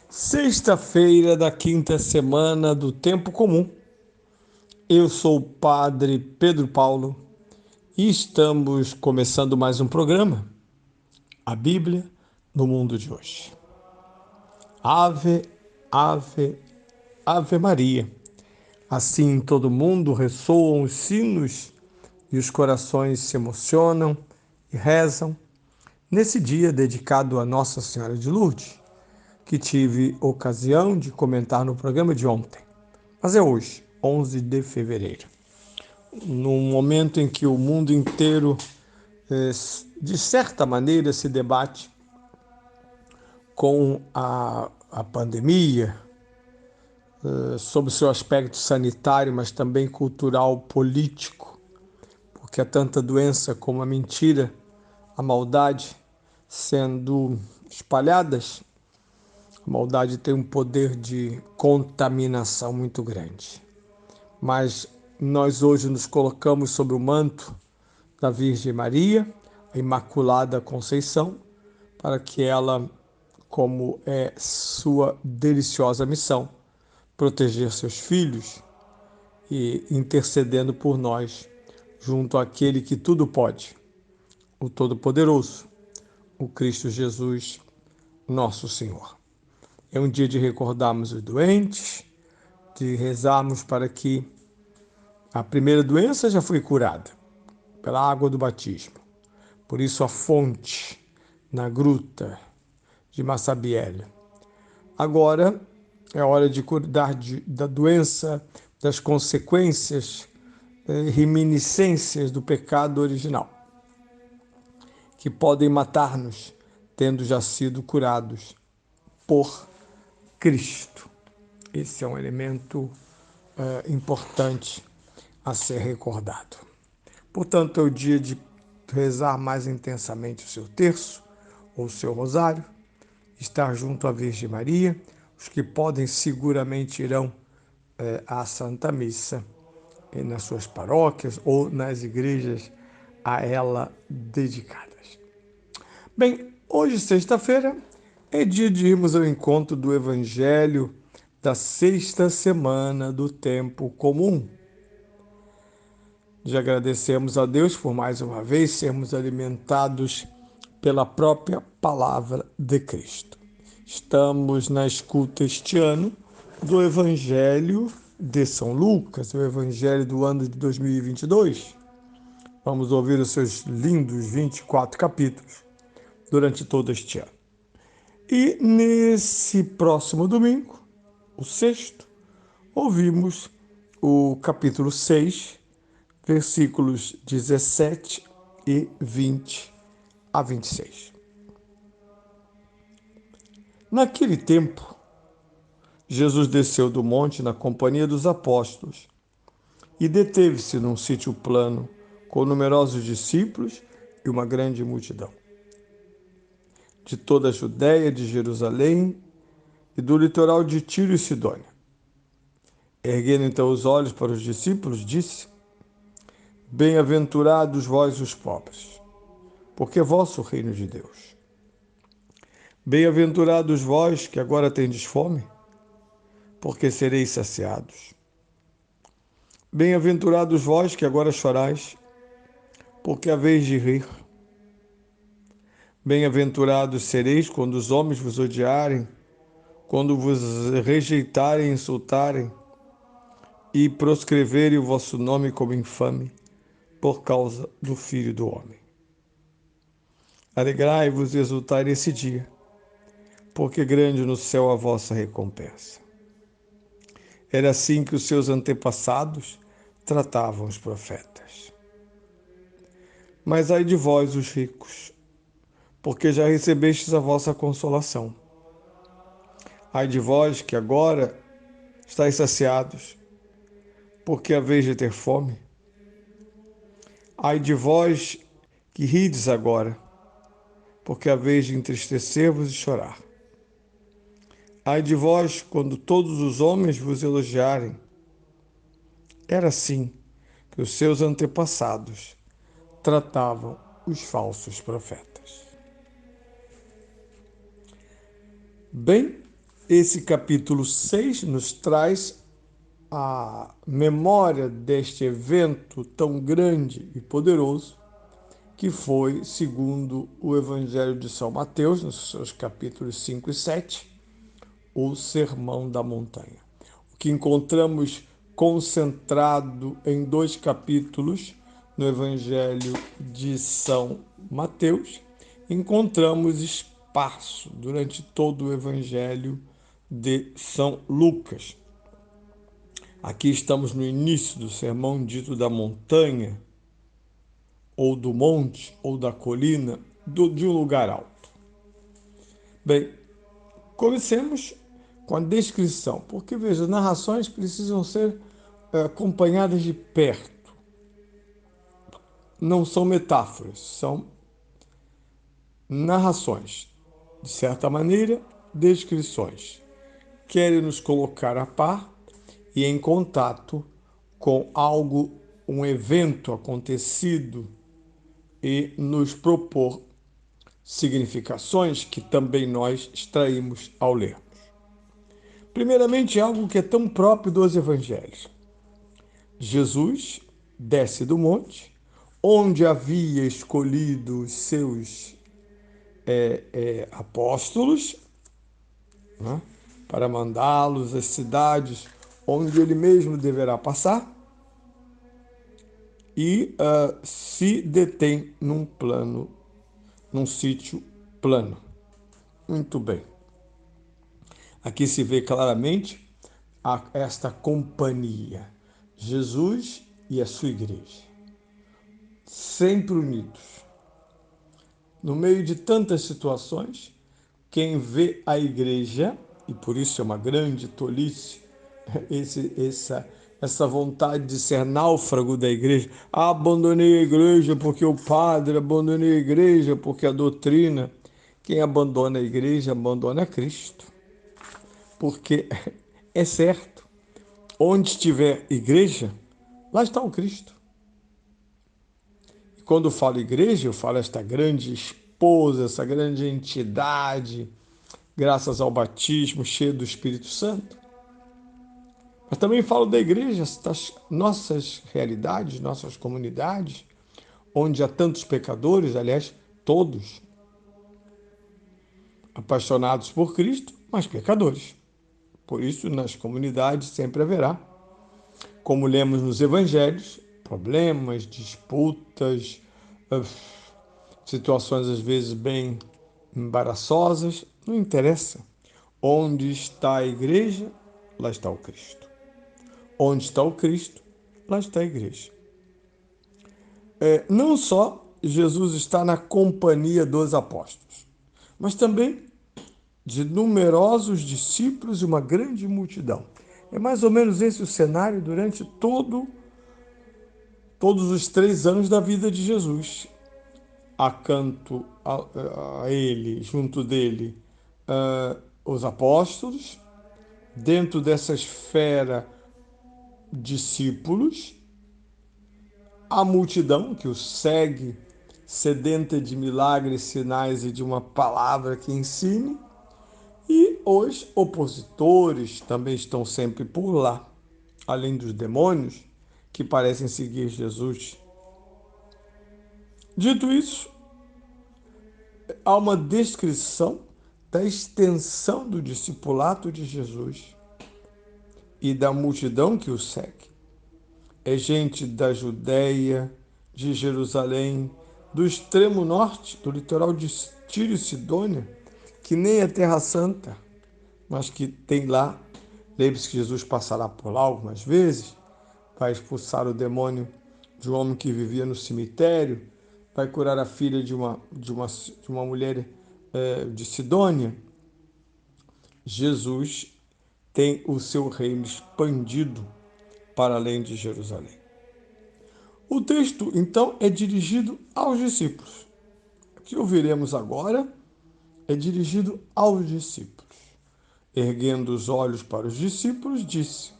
Sexta-feira da quinta semana do Tempo Comum. Eu sou o Padre Pedro Paulo e estamos começando mais um programa, a Bíblia no mundo de hoje. Ave, ave, ave Maria. Assim em todo mundo ressoam os sinos e os corações se emocionam e rezam nesse dia dedicado a Nossa Senhora de Lourdes, que tive ocasião de comentar no programa de ontem. Mas é hoje, 11 de fevereiro, num momento em que o mundo inteiro, de certa maneira, se debate com a pandemia, sobre o seu aspecto sanitário, mas também cultural, político, porque há tanta doença como a mentira, a maldade sendo espalhadas. A maldade tem um poder de contaminação muito grande. Mas nós hoje nos colocamos sob o manto da Virgem Maria, a Imaculada Conceição, para que ela, como é sua deliciosa missão, proteger seus filhos e intercedendo por nós, junto àquele que tudo pode, o Todo-Poderoso, o Cristo Jesus, nosso Senhor. É um dia de recordarmos os doentes, de rezarmos para que a primeira doença já foi curada pela água do batismo. Por isso a fonte na gruta de Massabielle. Agora é hora de cuidar da doença, das consequências, reminiscências do pecado original, que podem matar-nos, tendo já sido curados por Cristo. Esse é um elemento importante a ser recordado. Portanto, é o dia de rezar mais intensamente o seu terço ou o seu rosário, estar junto à Virgem Maria. Os que podem seguramente irão à Santa Missa nas suas paróquias ou nas igrejas a ela dedicadas. Bem, hoje, sexta-feira, é dia de irmos ao encontro do Evangelho da sexta semana do Tempo Comum. Já agradecemos a Deus por mais uma vez sermos alimentados pela própria palavra de Cristo. Estamos na escuta este ano do Evangelho de São Lucas, o Evangelho do ano de 2022. Vamos ouvir os seus lindos 24 capítulos durante todo este ano. E nesse próximo domingo, o sexto, ouvimos o capítulo 6, versículos 17 e 20 a 26. Naquele tempo, Jesus desceu do monte na companhia dos apóstolos e deteve-se num sítio plano com numerosos discípulos e uma grande multidão. De toda a Judéia, de Jerusalém e do litoral de Tiro e Sidônia. Erguendo então os olhos para os discípulos, disse: Bem-aventurados vós os pobres, porque é vosso o reino de Deus. Bem-aventurados vós que agora tendes fome, porque sereis saciados. Bem-aventurados vós que agora chorais, porque haveis de rir. Bem-aventurados sereis quando os homens vos odiarem, quando vos rejeitarem e insultarem, e proscreverem o vosso nome como infame, por causa do Filho do Homem. Alegrai-vos e exultai nesse dia, porque grande no céu a vossa recompensa. Era assim que os seus antepassados tratavam os profetas. Mas ai de vós, os ricos, porque já recebestes a vossa consolação. Ai de vós que agora estáis saciados, porque haveis de ter fome. Ai de vós que rides agora, porque haveis de entristecer-vos e chorar. Ai de vós quando todos os homens vos elogiarem. Era assim que os seus antepassados tratavam os falsos profetas. Bem, esse capítulo 6 nos traz a memória deste evento tão grande e poderoso que foi, segundo o Evangelho de São Mateus, nos seus capítulos 5 e 7, o Sermão da Montanha. O que encontramos concentrado em 2 capítulos no Evangelho de São Mateus, encontramos espaço durante todo o Evangelho de São Lucas. Aqui estamos no início do sermão dito da montanha, ou do monte, ou da colina, de um lugar alto. Bem, comecemos com a descrição, porque veja, narrações precisam ser acompanhadas de perto. Não são metáforas, são narrações. De certa maneira, descrições. Querem nos colocar a par e em contato com algo, um evento acontecido e nos propor significações que também nós extraímos ao ler. Primeiramente, algo que é tão próprio dos evangelhos. Jesus desce do monte, onde havia escolhido os seus apóstolos, né, para mandá-los às cidades onde ele mesmo deverá passar, e se detém num sítio plano. Muito bem. Aqui se vê claramente esta companhia, Jesus e a sua igreja, sempre unidos. No meio de tantas situações, quem vê a igreja, e por isso é uma grande tolice, essa vontade de ser náufrago da igreja. Abandonei a igreja porque o padre, abandonei a igreja porque a doutrina. Quem abandona a igreja, abandona Cristo. Porque é certo, onde estiver igreja, lá está o Cristo. E quando eu falo igreja, eu falo esta grande esposa, essa grande entidade, graças ao batismo cheio do Espírito Santo. Mas também falo da igreja, das nossas realidades, nossas comunidades, onde há tantos pecadores, aliás, todos apaixonados por Cristo, mas pecadores. Por isso, nas comunidades sempre haverá, como lemos nos evangelhos, problemas, disputas, situações às vezes bem embaraçosas, não interessa. Onde está a igreja, lá está o Cristo. Onde está o Cristo, lá está a igreja. Não só Jesus está na companhia dos apóstolos, mas também de numerosos discípulos e uma grande multidão. É mais ou menos esse o cenário durante todos os 3 anos da vida de Jesus. Acanto a ele, junto dele, os apóstolos, dentro dessa esfera, discípulos, a multidão que o segue, sedenta de milagres, sinais e de uma palavra que ensine, e os opositores também estão sempre por lá, além dos demônios que parecem seguir Jesus. Dito isso, há uma descrição da extensão do discipulado de Jesus e da multidão que o segue. É gente da Judéia, de Jerusalém, do extremo norte, do litoral de Tiro e Sidônia, que nem é Terra Santa, mas que tem lá. Lembre-se que Jesus passará por lá algumas vezes, vai expulsar o demônio de um homem que vivia no cemitério, vai curar a filha de uma mulher de Sidônia. Jesus tem o seu reino expandido para além de Jerusalém. O texto, então, é dirigido aos discípulos. O que ouviremos agora é dirigido aos discípulos. Erguendo os olhos para os discípulos, disse: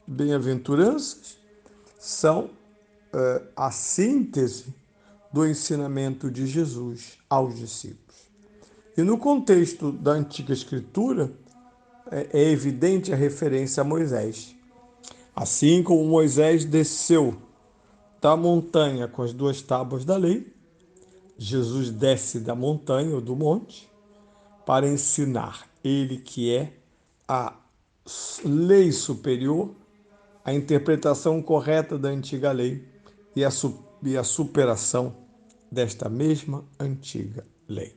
Bem-aventuranças são a síntese do ensinamento de Jesus aos discípulos. E no contexto da Antiga Escritura, é evidente a referência a Moisés. Assim como Moisés desceu da montanha com as duas tábuas da lei, Jesus desce da montanha ou do monte para ensinar, ele que é a lei superior, a interpretação correta da antiga lei e a superação desta mesma antiga lei.